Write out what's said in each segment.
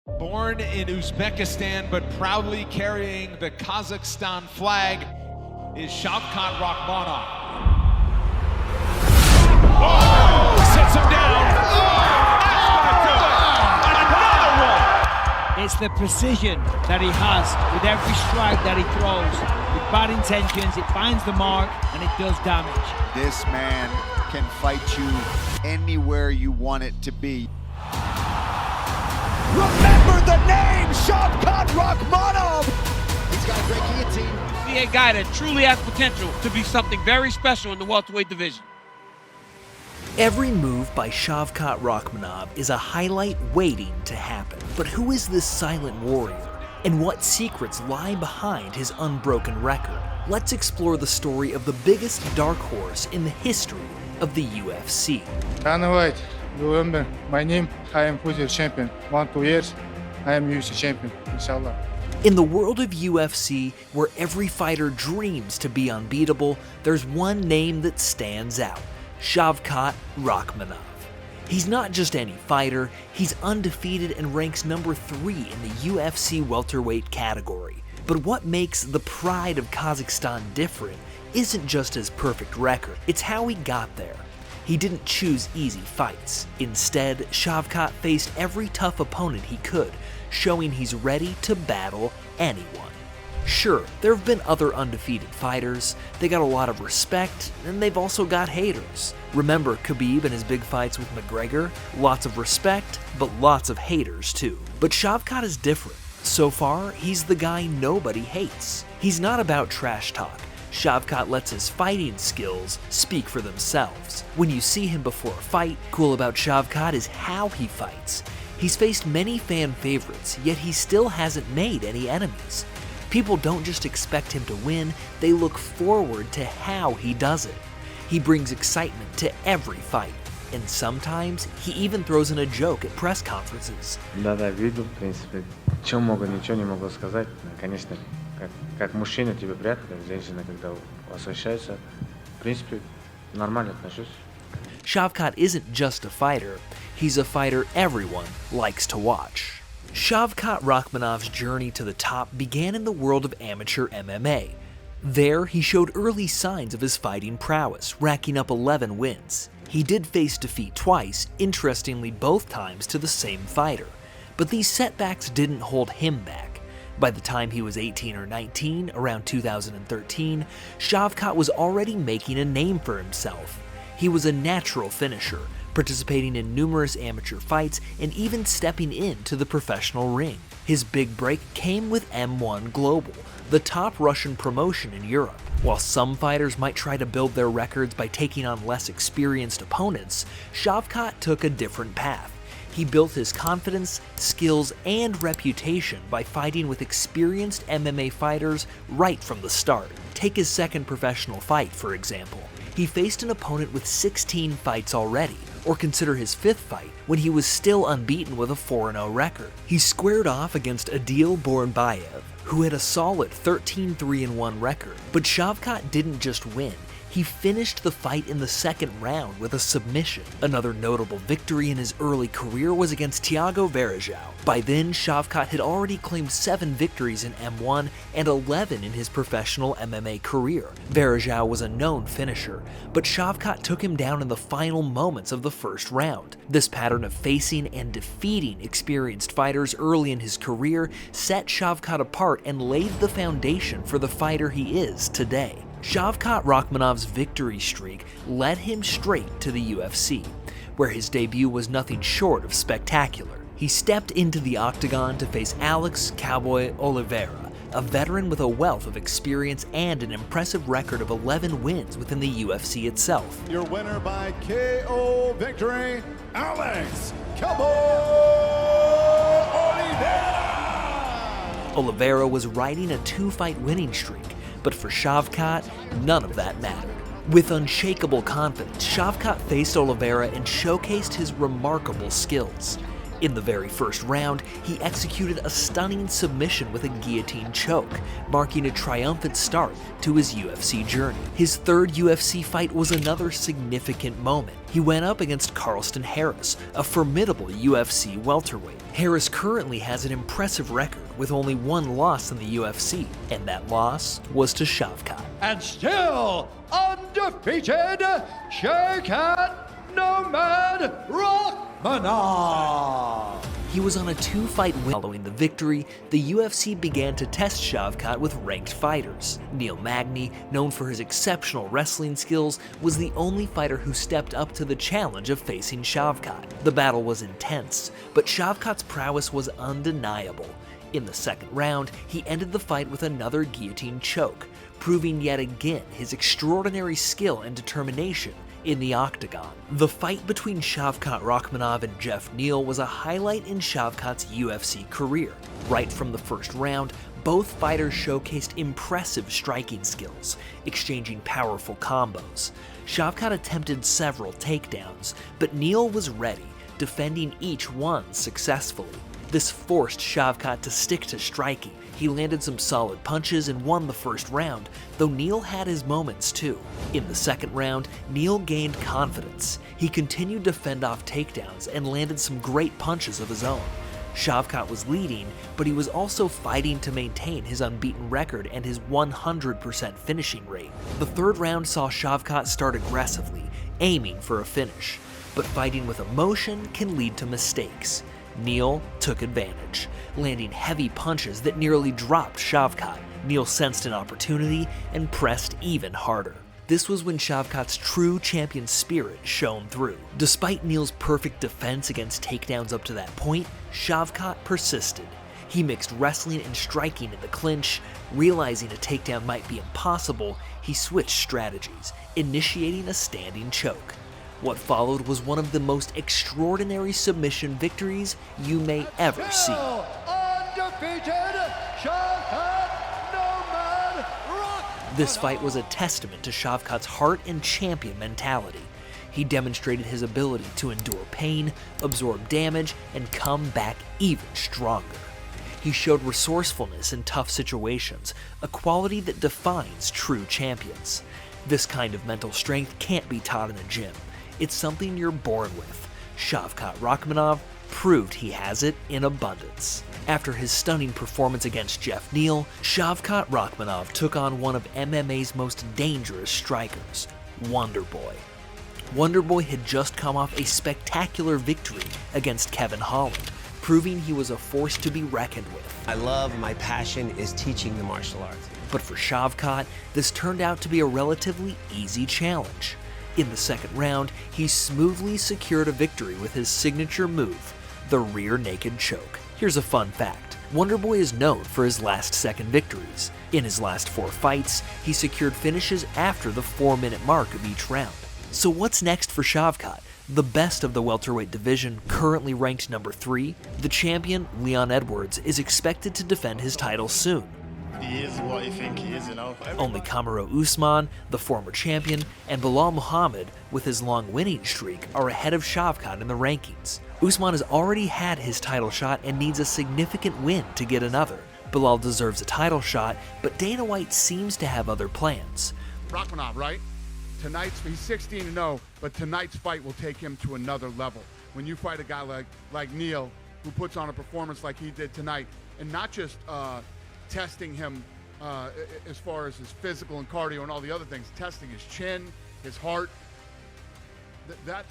Born in Uzbekistan but proudly carrying the Kazakhstan flag is Shavkat Rakhmonov. Oh, sits him down. Oh, that's gonna do it. Another one. It's the precision that he has with every strike that he throws. With bad intentions, it finds the mark and it does damage. This man can fight you anywhere you want it to be. Remember the name, Shavkat Rakhmonov! He's got a great guillotine. Be a guy that truly has potential to be something very special in the welterweight division. Every move by Shavkat Rakhmonov is a highlight waiting to happen. But who is this silent warrior? And what secrets lie behind his unbroken record? Let's explore the story of the biggest dark horse in the history of the UFC. Dana White, remember my name, I am future champion. 1-2 years, I am UFC champion, inshallah. In the world of UFC, where every fighter dreams to be unbeatable, there's one name that stands out: Shavkat Rakhmonov. He's not just any fighter, he's undefeated and ranks number 3 in the UFC welterweight category. But what makes the pride of Kazakhstan different isn't just his perfect record, it's how he got there. He didn't choose easy fights. Instead, Shavkat faced every tough opponent he could, showing he's ready to battle anyone. Sure, there have been other undefeated fighters, they got a lot of respect, and they've also got haters. Remember Khabib and his big fights with McGregor? Lots of respect, but lots of haters too. But Shavkat is different. So far, he's the guy nobody hates. He's not about trash talk. Shavkat lets his fighting skills speak for themselves. When you see him before a fight, cool about Shavkat is how he fights. He's faced many fan favorites, yet he still hasn't made any enemies. People don't just expect him to win, they look forward to how he does it. He brings excitement to every fight, and sometimes he even throws in a joke at press conferences. Да, видел, в принципе. Чем могу, ничего не могу сказать. Конечно, как мужчина тебе приятно, как женщина, когда восхищается. В принципе, нормально отношусь. Shavkat isn't just a fighter, he's a fighter everyone likes to watch. Shavkat Rakhmonov's journey to the top began in the world of amateur MMA. There, he showed early signs of his fighting prowess, racking up 11 wins. He did face defeat twice, interestingly both times to the same fighter. But these setbacks didn't hold him back. By the time he was 18 or 19, around 2013, Shavkat was already making a name for himself. He was a natural finisher, participating in numerous amateur fights and even stepping into the professional ring. His big break came with M1 Global, the top Russian promotion in Europe. While some fighters might try to build their records by taking on less experienced opponents, Shavkat took a different path. He built his confidence, skills, and reputation by fighting with experienced MMA fighters right from the start. Take his second professional fight, for example. He faced an opponent with 16 fights already, or consider his 5th fight when he was still unbeaten with a 4-0 record. He squared off against Adil Bournebayev, who had a solid 13-3-1 record. But Shavkat didn't just win, he finished the fight in the second round with a submission. Another notable victory in his early career was against Thiago Verajao. By then, Shavkat had already claimed 7 victories in M1 and 11 in his professional MMA career. Verajao was a known finisher, but Shavkat took him down in the final moments of the first round. This pattern of facing and defeating experienced fighters early in his career set Shavkat apart and laid the foundation for the fighter he is today. Shavkat Rakhmonov's victory streak led him straight to the UFC, where his debut was nothing short of spectacular. He stepped into the octagon to face Alex "Cowboy" Oliveira, a veteran with a wealth of experience and an impressive record of 11 wins within the UFC itself. Your winner by KO victory, Alex "Cowboy" Oliveira! Oliveira was riding a 2-fight winning streak, but for Shavkat, none of that mattered. With unshakable confidence, Shavkat faced Oliveira and showcased his remarkable skills. In the very first round, he executed a stunning submission with a guillotine choke, marking a triumphant start to his UFC journey. His third UFC fight was another significant moment. He went up against Carlston Harris, a formidable UFC welterweight. Harris currently has an impressive record with only one loss in the UFC, and that loss was to Shavkat. And still undefeated, Shavkat Nomad Rachmanov. He was on a 2-fight win. Following the victory, the UFC began to test Shavkat with ranked fighters. Neil Magny, known for his exceptional wrestling skills, was the only fighter who stepped up to the challenge of facing Shavkat. The battle was intense, but Shavkat's prowess was undeniable. In the second round, he ended the fight with another guillotine choke, proving yet again his extraordinary skill and determination in the octagon. The fight between Shavkat Rachmanov and Jeff Neal was a highlight in Shavkat's UFC career. Right from the first round, both fighters showcased impressive striking skills, exchanging powerful combos. Shavkat attempted several takedowns, but Neal was ready, defending each one successfully. This forced Shavkat to stick to striking. He landed some solid punches and won the first round, though Neal had his moments too. In the second round, Neal gained confidence. He continued to fend off takedowns and landed some great punches of his own. Shavkat was leading, but he was also fighting to maintain his unbeaten record and his 100% finishing rate. The third round saw Shavkat start aggressively, aiming for a finish. But fighting with emotion can lead to mistakes. Neal took advantage, landing heavy punches that nearly dropped Shavkat. Neal sensed an opportunity and pressed even harder. This was when Shavkat's true champion spirit shone through. Despite Neal's perfect defense against takedowns up to that point, Shavkat persisted. He mixed wrestling and striking in the clinch. Realizing a takedown might be impossible, he switched strategies, initiating a standing choke. What followed was one of the most extraordinary submission victories you may ever see. This fight was a testament to Shavkat's heart and champion mentality. He demonstrated his ability to endure pain, absorb damage, and come back even stronger. He showed resourcefulness in tough situations, a quality that defines true champions. This kind of mental strength can't be taught in a gym. It's something you're born with. Shavkat Rachmanov proved he has it in abundance. After his stunning performance against Jeff Neal, Shavkat Rachmanov took on one of MMA's most dangerous strikers, Wonderboy. Wonderboy had just come off a spectacular victory against Kevin Holland, proving he was a force to be reckoned with. My passion is teaching the martial arts. But for Shavkat, this turned out to be a relatively easy challenge. In the second round, he smoothly secured a victory with his signature move, the rear naked choke. Here's a fun fact. Wonderboy is known for his last-second victories. In his last 4 fights, he secured finishes after the 4-minute mark of each round. So what's next for Shavkat? The best of the welterweight division, currently ranked number 3, the champion, Leon Edwards, is expected to defend his title soon. He is what you think he is, you know. Only Kamaru Usman, the former champion, and Belal Muhammad, with his long winning streak, are ahead of Shavkat in the rankings. Usman has already had his title shot and needs a significant win to get another. Belal deserves a title shot, but Dana White seems to have other plans. Rachmanov, right? He's 16-0, but tonight's fight will take him to another level. When you fight a guy like Neal, who puts on a performance like he did tonight, and not just testing him as far as his physical and cardio and all the other things, testing his chin, his heart.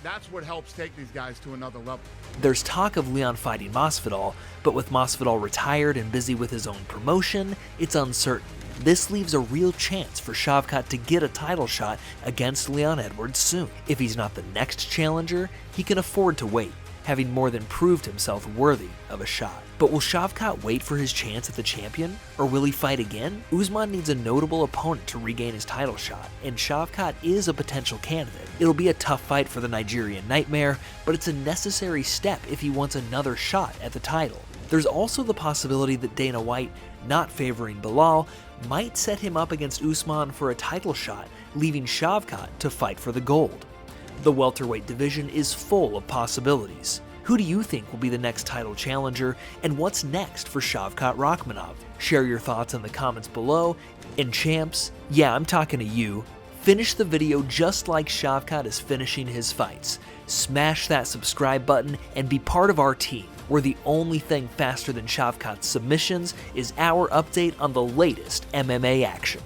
That's what helps take these guys to another level. There's talk of Leon fighting Masvidal, but with Masvidal retired and busy with his own promotion, it's uncertain. This leaves a real chance for Shavkat to get a title shot against Leon Edwards soon. If he's not the next challenger, he can afford to wait, having more than proved himself worthy of a shot. But will Shavkat wait for his chance at the champion, or will he fight again? Usman needs a notable opponent to regain his title shot, and Shavkat is a potential candidate. It'll be a tough fight for the Nigerian Nightmare, but it's a necessary step if he wants another shot at the title. There's also the possibility that Dana White, not favoring Belal, might set him up against Usman for a title shot, leaving Shavkat to fight for the gold. The welterweight division is full of possibilities. Who do you think will be the next title challenger, and what's next for Shavkat Rakhmonov? Share your thoughts in the comments below, and champs, yeah, I'm talking to you, finish the video just like Shavkat is finishing his fights. Smash that subscribe button and be part of our team, where the only thing faster than Shavkat's submissions is our update on the latest MMA action.